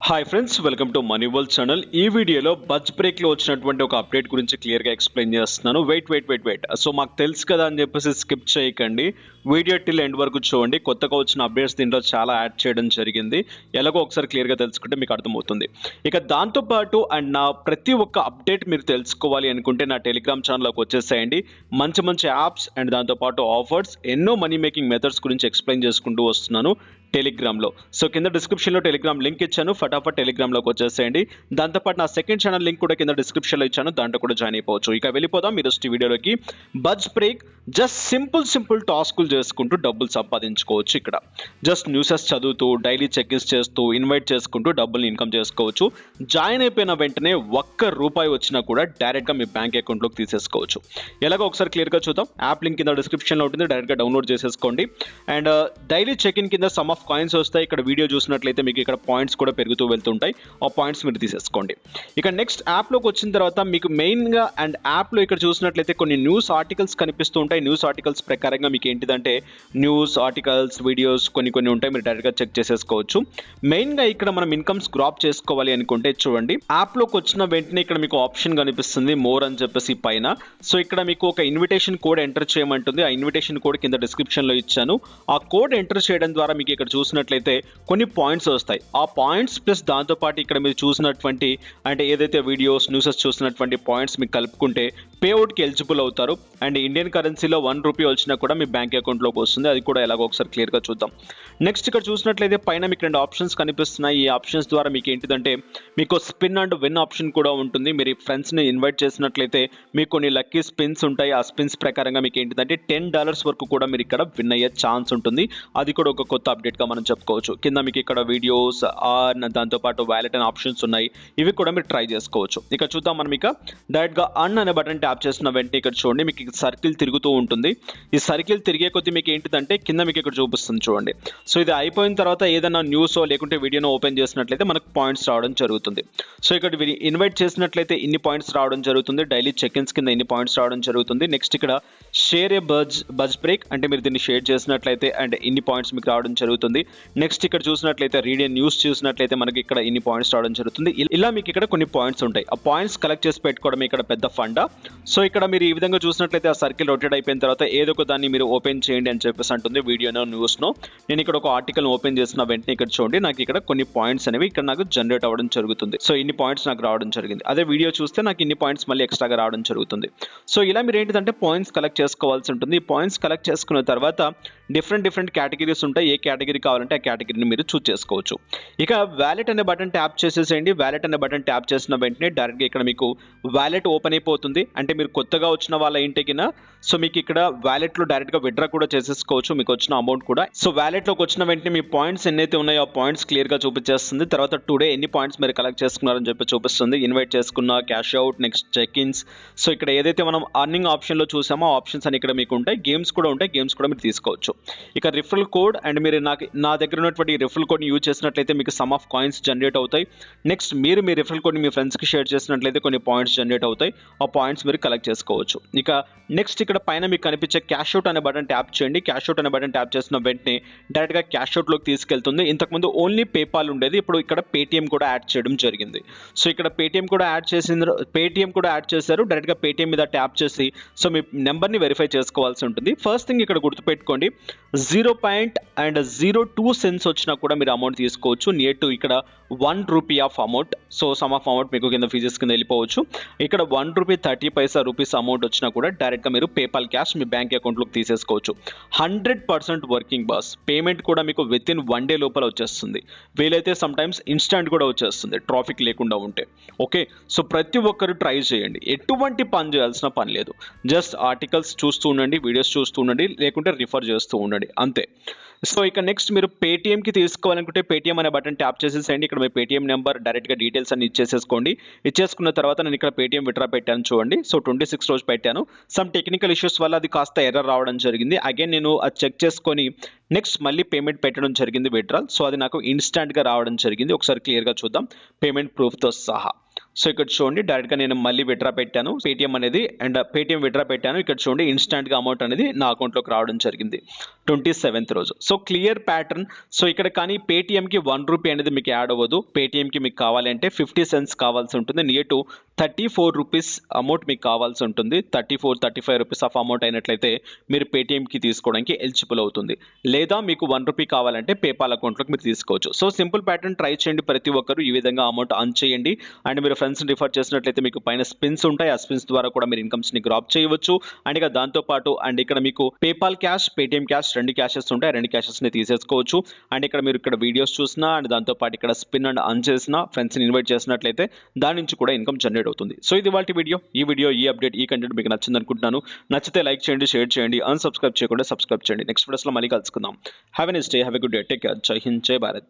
Hi friends, welcome to money world channel. ఈ వీడియోలో buzz బ్రేక్లో వచ్చినటువంటి ఒక అప్డేట్ గురించి క్లియర్గా ఎక్స్ప్లెయిన్ చేస్తున్నాను. వెయిట్. సో మాకు తెలుసు కదా అని చెప్పేసి స్కిప్ చేయకండి, వీడియో టిల్ ఎండ్ వరకు చూడండి. కొత్తగా వచ్చిన అప్డేట్స్ దీంట్లో చాలా యాడ్ చేయడం జరిగింది. ఎలాగో ఒకసారి క్లియర్గా తెలుసుకుంటే మీకు అర్థమవుతుంది. ఇక దాంతోపాటు అండ్ నా ప్రతి ఒక్క అప్డేట్ మీరు తెలుసుకోవాలి అనుకుంటే నా టెలిగ్రామ్ ఛానల్లోకి వచ్చేసేయండి. మంచి యాప్స్ అండ్ దాంతోపాటు ఆఫర్స్, ఎన్నో మనీ మేకింగ్ మెథడ్స్ గురించి ఎక్స్ప్లెయిన్ చేసుకుంటూ వస్తున్నాను టెలిగ్రామ్లో. సో కింద డిస్క్రిప్షన్లో టెలిగ్రామ్ లింక్ ఇచ్చాను, ఫటాఫట్ టెలిగ్రామ్లోకి వచ్చేసేయండి. దాంతోపాటు నా సెకండ్ ఛానల్ లింక్ కూడా కింద డిస్క్రిప్షన్లో ఇచ్చాను, దాంట్లో కూడా జాయిన్ అయిపోవచ్చు. ఇక వెళ్ళిపోదాం ఈరోజు వీడియోలోకి. బజ్ బ్రేక్ జస్ట్ సింపుల్ టాస్కులు చేసుకుంటూ డబ్బులు సంపాదించుకోవచ్చు. ఇక్కడ జస్ట్ న్యూసెస్ చదువుతూ, డైలీ చెక్ఇన్స్ చేస్తూ, ఇన్వైట్ చేసుకుంటూ డబ్బులు ఇన్కమ్ చేసుకోవచ్చు. జాయిన్ అయిపోయిన వెంటనే ₹1 వచ్చినా కూడా డైరెక్ట్గా మీ బ్యాంక్ అకౌంట్లోకి తీసేసుకోవచ్చు. ఎలాగో ఒకసారి క్లియర్గా చూద్దాం. యాప్ లింక్ కింద డిస్క్రిప్షన్లో ఉంటుంది, డైరెక్ట్గా డౌన్లోడ్ చేసేసుకోండి. అండ్ డైలీ చెక్ఇన్ కింద సమ్ ఆఫ్ కాయిన్స్ వస్తాయి. ఇక్కడ వీడియో చూసినట్లయితే మీకు ఇక్కడ పాయింట్స్ కూడా పెరుగుతూ వెళ్తుంటాయి. ఆ పాయింట్స్ మీరు తీసేసుకోండి. ఇక నెక్స్ట్ యాప్లోకి వచ్చిన తర్వాత మీకు మెయిన్గా అండ్ యాప్లో ఇక్కడ చూసినట్లయితే కొన్ని న్యూస్ ఆర్టికల్స్ కనిపిస్తూ ఉంటాయి. న్యూస్ ఆర్టికల్స్ ప్రకారంగా మీకు ఏంటిదంటే న్యూస్ ఆర్టికల్స్, వీడియోస్ కొన్ని ఉంటాయి, మీరు డైరెక్ట్గా చెక్ చేసేసుకోవచ్చు. మెయిన్గా ఇక్కడ మనం ఇన్కమ్స్ గ్రాప్ చేసుకోవాలి అనుకుంటే చూడండి, యాప్లోకి వచ్చిన వెంటనే ఇక్కడ మీకు ఆప్షన్ కనిపిస్తుంది మోర్ అని చెప్పేసి పైన. సో ఇక్కడ మీకు ఒక ఇన్విటేషన్ కోడ్ ఎంటర్ చేయమంటుంది. ఆ ఇన్విటేషన్ కోడ్ కింద డిస్క్రిప్షన్లో ఇచ్చాను. ఆ కోడ్ ఎంటర్ చేయడం ద్వారా మీకు ఇక్కడ చూసినట్లయితే కొన్ని పాయింట్స్ వస్తాయి. ఆ పాయింట్స్ ప్లస్ దాంతోపాటు ఇక్కడ మీరు చూసినటువంటి అంటే ఏదైతే వీడియోస్, న్యూసెస్ చూసినటువంటి పాయింట్స్ మీకు కలుపుకుంటే పేఅవుట్కి ఎలిజిబుల్ అవుతారు. అండ్ ఇండియన్ కరెన్సీలో ₹1 వచ్చినా కూడా మీ బ్యాంక్ అకౌంట్లోకి వస్తుంది. అది కూడా ఎలాగో ఒకసారి క్లియర్గా చూద్దాం. నెక్స్ట్ ఇక్కడ చూసినట్లయితే పైన మీకు 2 ఆప్షన్స్ కనిపిస్తున్నాయి. ఈ ఆప్షన్స్ ద్వారా మీకు ఏంటిదంటే మీకు స్పిన్ అండ్ విన్ ఆప్షన్ కూడా ఉంటుంది. మీరు ఫ్రెండ్స్ని ఇన్వైట్ చేసినట్లయితే మీకు కొన్ని లక్కీ స్పిన్స్ ఉంటాయి. ఆ స్పిన్స్ ప్రకారంగా మీకు ఏంటిదంటే $10 వరకు కూడా మీరు ఇక్కడ విన్ అయ్యే ఛాన్స్ ఉంటుంది. అది కూడా ఒక కొత్త అప్డేట్గా మనం చెప్పుకోవచ్చు. కింద మీకు ఇక్కడ వీడియోస్, దాంతోపాటు వ్యాలెట్ అనే ఆప్షన్స్ ఉన్నాయి. ఇవి కూడా మీరు ట్రై చేసుకోవచ్చు. ఇక చూద్దాం. మనం ఇక డైరెక్ట్గా అన్ అనే బటన్ ట్యాప్ చేసిన వెంటనే ఇక్కడ చూడండి మీకు సర్కిల్ తిరుగుతూ ఉంటుంది. ఈ సర్కిల్ తిరిగే కొద్దీ మీకు ఏంటిదంటే కింద మీకు ఇక్కడ చూపిస్తుంది చూడండి. సో ఇది అయిపోయిన తర్వాత ఏదైనా న్యూస్ లేకుంటే వీడియోను ఓపెన్ చేసినట్లయితే మనకు పాయింట్స్ రావడం జరుగుతుంది. సో ఇక్కడ ఇన్వైట్ చేసినట్లయితే ఇన్ని పాయింట్స్ రావడం జరుగుతుంది. డైలీ చెక్ఇన్స్ కింద ఇన్ని పాయింట్స్ రావడం జరుగుతుంది. నెక్స్ట్ ఇక్కడ షేర్ ఏ బజ్ బ్రేక్ అంటే మీరు దీన్ని షేర్ చేసినట్లయితే అండ్ ఇన్ని పాయింట్స్ మీకు రావడం జరుగుతుంది. నెక్స్ట్ ఇక్కడ చూసినట్లయితే రీడ్ ఏ న్యూస్ చూసినట్లయితే మనకి ఇక్కడ ఇన్ని పాయింట్స్ రావడం జరుగుతుంది. ఇలా మీకు ఇక్కడ కొన్ని పాయింట్స్ ఉంటాయి. ఆ పాయింట్స్ కలెక్ట్ చేసి పెట్టుకోవడం ఇక్కడ పెద్ద ఫండా. సో ఇక్కడ మీరు ఈ విధంగా చూసినట్లయితే ఆ సర్కిల్ రొటేట్ అయిపోయిన తర్వాత ఏదో ఒక దాన్ని మీరు ఓపెన్ చేయండి అని చెప్పేసి అంటుంది వీడియోనో న్యూస్నో. నేను ఇక్కడ ఒక ఆర్టికల్ ఓపెన్ చేసిన వెంటనే ఇక్కడ చూడండి నాకు ఇక్కడ కొన్ని పాయింట్స్ అనేవి ఇక్కడ నాకు జనరేట్ అవ్వడం జరుగుతుంది. సో ఇన్ని పాయింట్స్ నాకు రావడం జరిగింది. అదే వీడియో చూస్తే నాకు ఇన్ని పాయింట్స్ మళ్ళీ ఎక్స్ట్రాగా రావడం జరుగుతుంది. సో ఇలా మీరు ఏంటిదంటే పాయింట్స్ కలెక్ట్ చేసుకోవాల్సి ఉంటుంది. ఈ పాయింట్స్ కలెక్ట్ చేసుకున్న తర్వాత డిఫరెంట్ కేటగిరీస్ ఉంటాయి. ఏ కేటగిరీ కావాలంటే ఆ కేటగిరీని మీరు చూస్ చేసుకోవచ్చు. ఇక వ్యాలెట్ అనే బటన్ ట్యాప్ చేసేసేయండి. వ్యాలెట్ అనే బటన్ ట్యాప్ చేసిన వెంటనే డైరెక్ట్గా ఇక్కడ మీకు వ్యాలెట్ ఓపెన్ అయిపోతుంది. అంటే మీరు కొత్తగా వచ్చిన వాళ్ళ ఇంటికినా సో మీకు ఇక్కడ వ్యాలెట్లో డైరెక్ట్గా విత్డ్రా కూడా చేసేసుకోవచ్చు మీకు వచ్చిన అమౌంట్ కూడా. సో వ్యాలెట్లోకి వచ్చిన వెంటనే మీ పాయింట్స్ ఎన్నైతే ఉన్నాయో ఆ పాయింట్స్ క్లియర్గా చూపించేస్తుంది. తర్వాత టుడే ఎన్ని పాయింట్స్ మీరు కలెక్ట్ చేసుకున్నారని చెప్పి చూపిస్తుంది. ఇన్వైట్ చేసుకున్న, క్యాష్ అవుట్, నెక్స్ట్ చెక్ఇన్స్. సో ఇక్కడ ఏదైతే మనం అర్నింగ్ ఆప్షన్లో చూసామో ఆ ఆప్షన్స్ అని ఇక్కడ మీకు ఉంటాయి. గేమ్స్ కూడా ఉంటాయి, గేమ్స్ కూడా మీరు తీసుకోవచ్చు. ఇక రిఫరల్ కోడ్ అండ్ మీరు నా దగ్గర ఉన్నటువంటి రిఫరల్ కోడ్ని యూజ్ చేసినట్లయితే మీకు సమ్ ఆఫ్ కాయిన్స్ జనరేట్ అవుతాయి. నెక్స్ట్ మీరు మీ రిఫరల్ కోడ్ని మీ ఫ్రెండ్స్కి షేర్ చేసినట్లయితే కొన్ని పాయింట్స్ జనరేట్ అవుతాయి. ఆ పాయింట్స్ మీరు కలెక్ట్ చేసుకోవచ్చు. ఇక నెక్స్ట్ ఇక్కడ పైన మీకు కనిపించే క్యాష్ అవుట్ అనే బటన్ ట్యాప్ చేయండి. క్యాష్ అవుట్ అనే బటన్ ట్యాప్ చేసిన వెంటనే డైరెక్ట్గా క్యాష్ అవుట్లోకి తీసుకెళ్తుంది. ఇంతకుముందు ఓన్లీ పేపాల్ ఉండేది, ఇప్పుడు ఇక్కడ పేటిఎం కూడా యాడ్ చేయడం జరిగింది. సో ఇక్కడ పేటిఎం కూడా యాడ్ చేశారు. డైరెక్ట్గా పేటిఎం మీద ట్యాప్ చేసి సో మీ నెంబర్ని వెరిఫై చేసుకోవాల్సి ఉంటుంది. ఫస్ట్ థింగ్ ఇక్కడ గుర్తుపెట్టుకోండి, 0.02 వచ్చినా కూడా మీరు అమౌంట్ తీసుకోవచ్చు. నియర్ టు ఇక్కడ ₹1 of amount. So some of amount మీకు కింద ఫీజెస్ కింద వెళ్ళిపోవచ్చు. ఇక్కడ ₹1.30 అమౌంట్ వచ్చినా కూడా డైరెక్ట్గా మీరు పేపాల్ క్యాష్ మీ బ్యాంక్ అకౌంట్లోకి తీసేసుకోవచ్చు. 100% వర్కింగ్ బాస్. పేమెంట్ కూడా మీకు విత్ ఇన్ 1 డే లోపల వచ్చేస్తుంది. వీలైతే సమ్ టైమ్స్ ఇన్స్టాంట్ కూడా వచ్చేస్తుంది ట్రాఫిక్ లేకుండా ఉంటే. ఓకే, సో ప్రతి ఒక్కరు ట్రై చేయండి. ఎటువంటి పని చేయాల్సిన పని లేదు. జస్ట్ ఆర్టికల్స్ చూస్తూ ఉండండి, వీడియోస్ చూస్తూ ఉండండి, లేకుంటే రిఫర్ చేస్తూ ఉండండి, అంతే. సో ఇక నెక్స్ట్ మీరు పేటిఎంకి తీసుకోవాలనుకుంటే పేటిఎం అనే బటన్ ట్యాప్ చేసేసేయండి. ఇక్కడ మీ పేటిఎం నెంబర్ డైరెక్ట్గా డీటెయిల్స్ అన్ని ఇచ్చేసేసుకోండి. ఇచ్చేసుకున్న తర్వాత నేను ఇక్కడ పేటిఎం విత్డ్రా పెట్టాను చూడండి. సో 26 రోజు పెట్టాను. సమ్ టెక్నికల్ ఇష్యూస్ వల్ల అది కాస్త ఎర్రర్ రావడం జరిగింది. అగైన్ నేను అది చెక్ చేసుకొని నెక్స్ట్ మళ్ళీ పేమెంట్ పెట్టడం జరిగింది విత్డ్రాల్. సో అది నాకు ఇన్స్టాంట్గా రావడం జరిగింది. ఒకసారి క్లియర్గా చూద్దాం పేమెంట్ ప్రూఫ్తో సహా. సో ఇక్కడ చూడండి డైరెక్ట్గా నేను మళ్ళీ విత్డ్రా పెట్టాను పేటిఎం అనేది అండ్ పేటిఎం విత్డ్రా పెట్టాను. ఇక్కడ చూడండి ఇన్స్టాంట్గా అమౌంట్ అనేది నా అకౌంట్లోకి రావడం జరిగింది 27th రోజు. So clear pattern. సో ఇక్కడ కానీ పేటిఎంకి ₹1 అనేది మీకు యాడ్ అవ్వదు. పేటిఎంకి మీకు కావాలి అంటే 50 cents కావాల్సి ఉంటుంది. నియర్ టు ₹34 అమౌంట్ మీకు కావాల్సి ఉంటుంది. 34-35 రూపీస్ ఆఫ్ అమౌంట్ అయినట్లయితే మీరు పేటిఎంకి తీసుకోవడానికి ఎలిజిబుల్ అవుతుంది. లేదా మీకు ₹1 కావాలంటే పేపాల్ అకౌంట్లోకి మీరు తీసుకోవచ్చు. సో సింపుల్ ప్యాటర్న్ ట్రై చేయండి ప్రతి ఒక్కరు. ఈ విధంగా అమౌంట్ అర్న్ చేయండి. అండ్ మీరు ఫ్రెండ్స్ని రిఫర్ చేసినట్లయితే మీకు పైన స్పిన్స్ ఉంటాయి. ఆ స్పిన్స్ ద్వారా కూడా మీరు ఇన్కమ్స్ని గ్రాప్ చేయవచ్చు. అండ్ ఇక దాంతోపాటు అండ్ ఇక్కడ మీకు పేపాల్ క్యాష్, పేటిఎం క్యాష్ 2 క్యాషెస్ ఉంటాయి. 2 క్యాషెస్ని తీసేసుకోవచ్చు. అండ్ ఇక్కడ మీరు ఇక్కడ వీడియోస్ చూసినా అండ్ దాంతోపాటు ఇక్కడ స్పిన్ అండ్ అర్న్ చేసినా ఫ్రెండ్స్ని ఇన్వైట్ చేసినట్లయితే దాని నుంచి కూడా ఇన్కమ్ జనరేట్ అవుతుంది. సో ఇది వాళ్ళ వీడియో. ఈ అప్డేట్, ఈ కంటెంట్ మీకు నచ్చింది అనుకుంటున్నాను. నచ్చితే లైక్ చేయండి, షేర్ చేయండి, అన్సబ్స్క్రైబ్ చేయకుండా సబ్స్క్రైబ్ చేయండి. నెక్స్ట్ వీడియోస్లో మళ్ళీ కలుసుకుందాం. Have a nice day, have a good day, take care. జై హింద్, జై భారత్.